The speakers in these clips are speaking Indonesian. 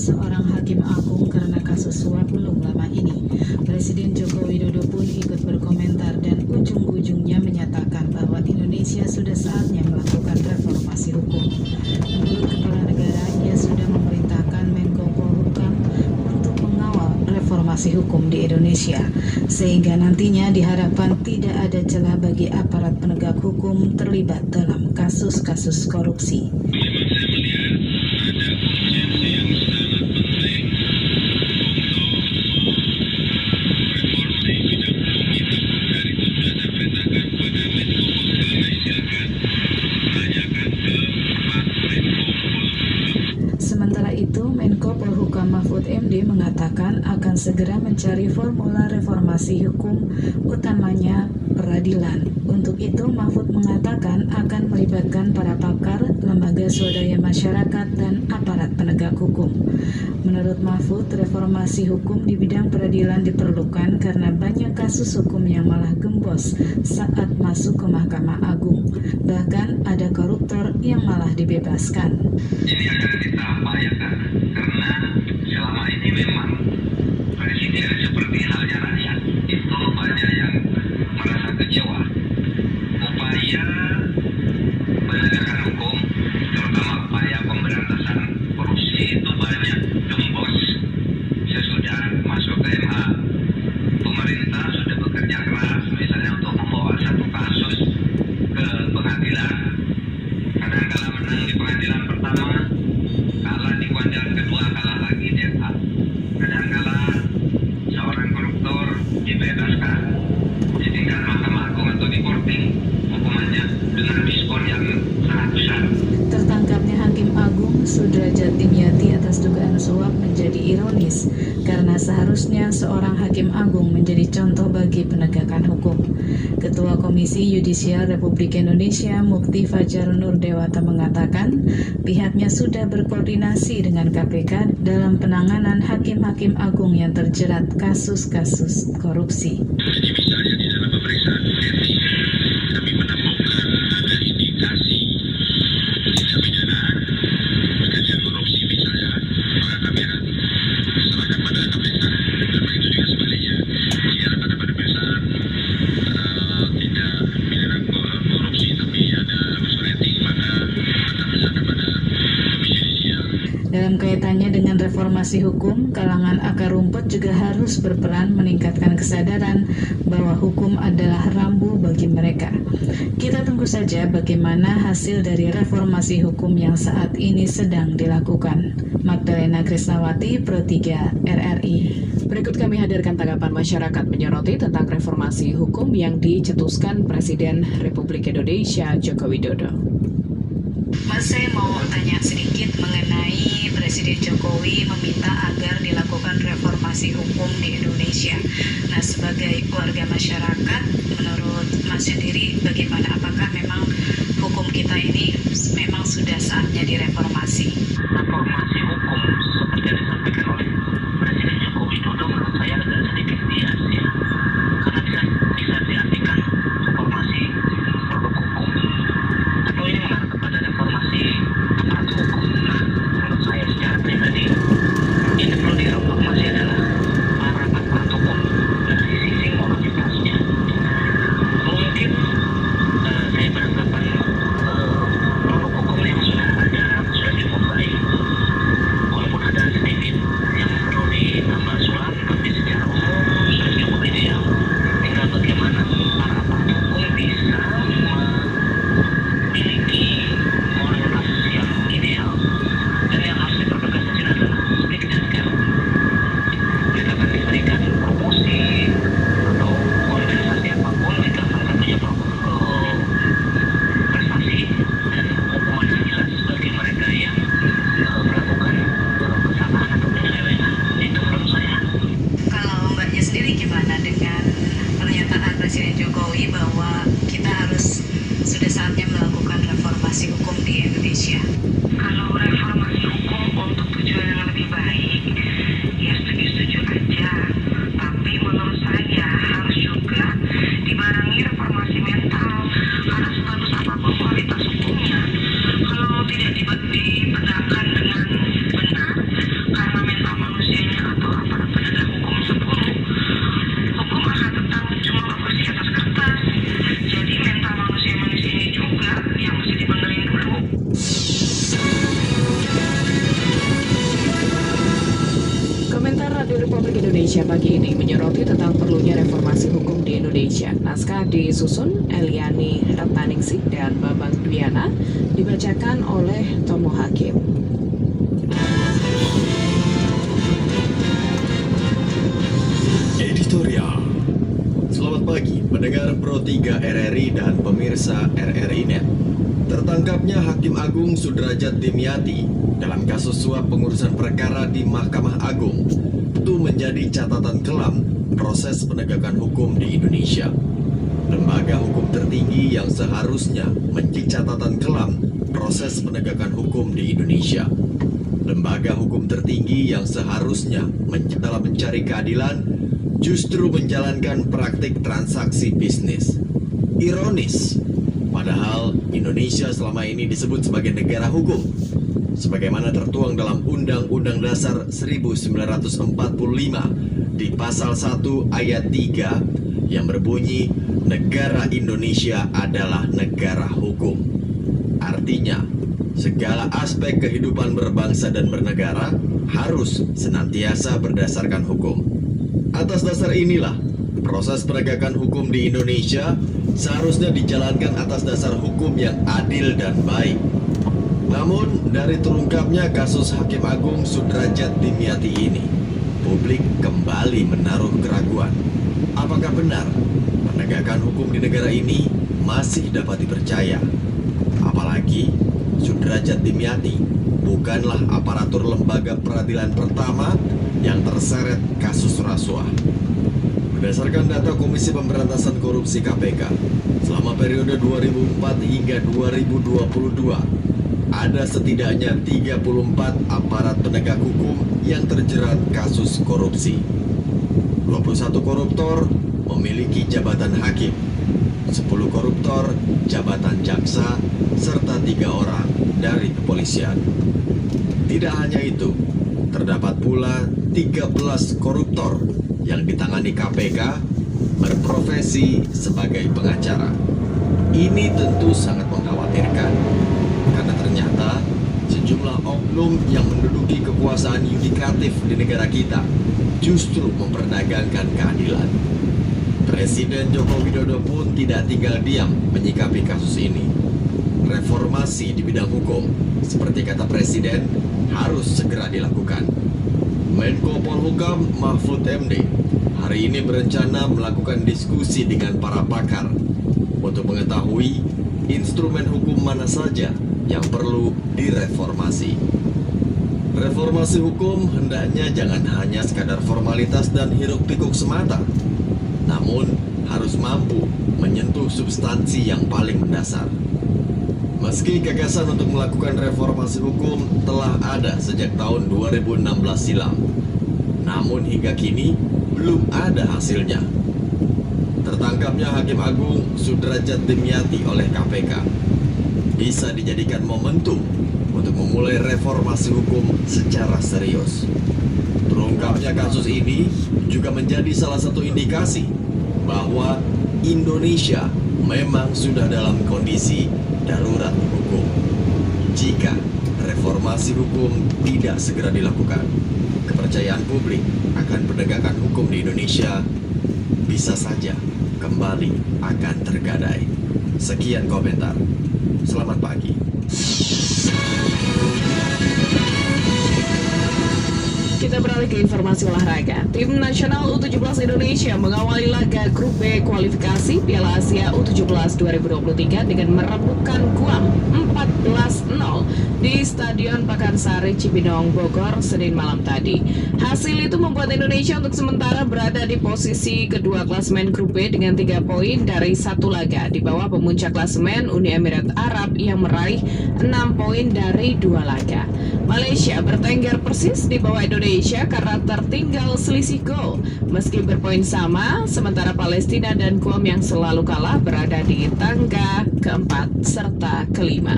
seorang hakim agung karena kasus suap belum lama ini. Presiden Joko Widodo pun ikut berkomentar dan ujung-ujungnya menyatakan bahwa Indonesia sudah saatnya melakukan reformasi hukum. Menurut Kepala Negara, ia sudah memerintahkan Menko Polhukam untuk mengawal reformasi hukum di Indonesia, sehingga nantinya diharapkan tidak ada celah bagi aparat penegak hukum terlibat dalam kasus-kasus korupsi. Sementara itu, Menko Polhukam Mahfud MD mengatakan akan segera mencari formula reformasi hukum, utamanya peradilan. Untuk itu, Mahfud mengatakan akan melibatkan para pakar, lembaga swadaya masyarakat, dan aparat penegak hukum. Menurut Mahfud, reformasi hukum di bidang peradilan diperlukan karena banyak kasus hukum yang malah gembos saat masuk ke Mahkamah Agung. Bahkan ada koruptor yang malah dibebaskan. Ini akan kita upayakan karena selama ini memang presiden seperti halnya rakyat itu banyak yang merasa kecewa. Upaya penegakan hukum, terutama upaya pemberantasan korupsi itu banyak gembos sesudah masuk ke MA. Pemerintah sudah bekerja keras misalnya untuk membawa satu kasus ke pengadilan. Kadang-kala menang di pengadilan pertama, kalah di pengadilan kedua, kalah lagi di MA. Kadang-kala seorang koruptor dibebaskan di tingkat Mahkamah Agung atau di korting hukumannya dengan diskon yang sangat besar. Tertangkapnya Hakim Agung Sudrajat Dimyati atas dugaan suap menjadi ironis karena seharusnya seorang Hakim Agung menjadi contoh bagi penegakan hukum. Ketua Komisi Yudisial Republik Indonesia Mukti Fajar Nurdewata mengatakan pihaknya sudah berkoordinasi dengan KPK dalam penanganan hakim-hakim agung yang terjerat kasus-kasus korupsi. Misalnya di dalam pemeriksaan etik kami menemukan ada indikasi tindak pidana pengajian korupsi misalnya, maka kami akan serahkan pada KPK. Dan begitu juga sebaliknya, jika pada pemeriksaan tidak pidana korupsi tapi ada unsur etik, maka akan serahkan pada Komisi Yudisial. Dalam kaitannya dengan reformasi hukum, kalangan akar rumput juga harus berperan meningkatkan kesadaran bahwa hukum adalah rambu bagi mereka. Kita tunggu saja bagaimana hasil dari reformasi hukum yang saat ini sedang dilakukan. Magdalena Krisnawati, Pro 3 RRI. Berikut kami hadirkan tanggapan masyarakat menyoroti tentang reformasi hukum yang dicetuskan Presiden Republik Indonesia Joko Widodo. Mas, saya mau tanya sedikit mengenai Presiden Jokowi meminta agar dilakukan reformasi hukum di Indonesia. Nah, sebagai warga masyarakat, menurut Mas sendiri bagaimana? Apakah memang hukum kita ini memang sudah saatnya direformasi? Reformasi hukum seperti yang disampaikan oleh Presiden Joko Widodo menurut saya agak sedikit bias ya, karena bisa diartikan reformasi produk hukum atau ini mengarah kepada reformasi aparat hukum. Nah, menurut saya secara pribadi ini perlu direformasi adalah para aparat hukum dari sisi moralitasnya. Mungkin saya beranggapan produk hukum yang sudah ada, sudah Indonesia pagi ini menyoroti tentang perlunya reformasi hukum di Indonesia. Naskah disusun Eliani Ratnaningsih dan Bambang Dwiana, dibacakan oleh Tomo Hakim. Editorial. Selamat pagi, pendengar Pro 3 RRI dan pemirsa RRI Net. Tertangkapnya Hakim Agung Sudrajat Dimyati dalam kasus suap pengurusan perkara di Mahkamah Agung itu menjadi catatan kelam proses penegakan hukum di Indonesia. Lembaga hukum tertinggi yang seharusnya menjadi catatan kelam proses penegakan hukum di Indonesia. Lembaga hukum tertinggi yang seharusnya dalam mencari keadilan justru menjalankan praktik transaksi bisnis. Ironis, padahal Indonesia selama ini disebut sebagai negara hukum, sebagaimana tertuang dalam Undang-Undang Dasar 1945 di Pasal 1 Ayat 3 yang berbunyi, negara Indonesia adalah negara hukum. Artinya, segala aspek kehidupan berbangsa dan bernegara harus senantiasa berdasarkan hukum. Atas dasar inilah, proses penegakan hukum di Indonesia seharusnya dijalankan atas dasar hukum yang adil dan baik. Namun, dari terungkapnya kasus Hakim Agung Sudrajat Dimyati ini, publik kembali menaruh keraguan. Apakah benar penegakan hukum di negara ini masih dapat dipercaya? Apalagi, Sudrajat Dimyati bukanlah aparatur lembaga peradilan pertama yang terseret kasus rasuah. Berdasarkan data Komisi Pemberantasan Korupsi KPK, selama periode 2004 hingga 2022, ada setidaknya 34 aparat penegak hukum yang terjerat kasus korupsi. 21 koruptor memiliki jabatan hakim, 10 koruptor jabatan jaksa, serta 3 orang dari kepolisian. Tidak hanya itu, terdapat pula 13 koruptor yang ditangani KPK berprofesi sebagai pengacara. Ini tentu sangat mengkhawatirkan, karena ternyata sejumlah oknum yang menduduki kekuasaan yudikatif di negara kita justru memperdagangkan keadilan. Presiden Joko Widodo pun tidak tinggal diam menyikapi kasus ini. Reformasi di bidang hukum, seperti kata Presiden, harus segera dilakukan. Menko Polhukam Mahfud MD hari ini berencana melakukan diskusi dengan para pakar untuk mengetahui instrumen hukum mana saja yang perlu direformasi. Reformasi hukum hendaknya jangan hanya sekadar formalitas dan hiruk-pikuk semata, namun harus mampu menyentuh substansi yang paling mendasar. Meski gagasan untuk melakukan reformasi hukum telah ada sejak tahun 2016 silam, namun hingga kini belum ada hasilnya. Tertangkapnya Hakim Agung Sudrajat Dimyati oleh KPK bisa dijadikan momentum untuk memulai reformasi hukum secara serius. Terungkapnya kasus ini juga menjadi salah satu indikasi bahwa Indonesia memang sudah dalam kondisi darurat hukum. Jika reformasi hukum tidak segera dilakukan, kepercayaan publik akan penegakan hukum di Indonesia bisa saja kembali akan tergadai. Sekian komentar. Selamat pagi. Kita beralih ke informasi olahraga. Tim nasional U17 Indonesia mengawali laga grup B kualifikasi Piala Asia U17 2023 dengan merebutkan Guam 14-0 di Stadion Pakansari Cibinong, Bogor, Senin malam tadi. Hasil itu membuat Indonesia untuk sementara berada di posisi kedua klasemen grup B dengan 3 poin dari 1 laga di bawah pemuncak klasemen Uni Emirat Arab yang meraih 6 poin dari 2 laga. Malaysia bertengger persis di bawah Indonesia karena tertinggal selisih gol. Meski berpoin sama, sementara Palestina dan Guam yang selalu kalah berada di tangga keempat serta kelima.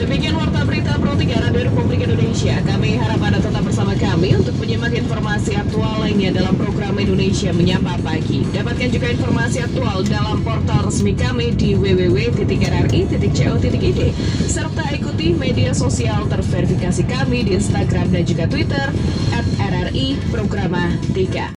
Demikian Warta Berita Pro 3 Radio Republik Indonesia. Indonesia. Kami harap Anda tetap bersama kami untuk menyimak informasi aktual lainnya dalam program Indonesia Menyapa Pagi. Dapatkan juga informasi aktual dalam portal resmi kami di www.rri.co.id serta ikuti media sosial terverifikasi kami di Instagram dan juga Twitter @RRI Programa 3.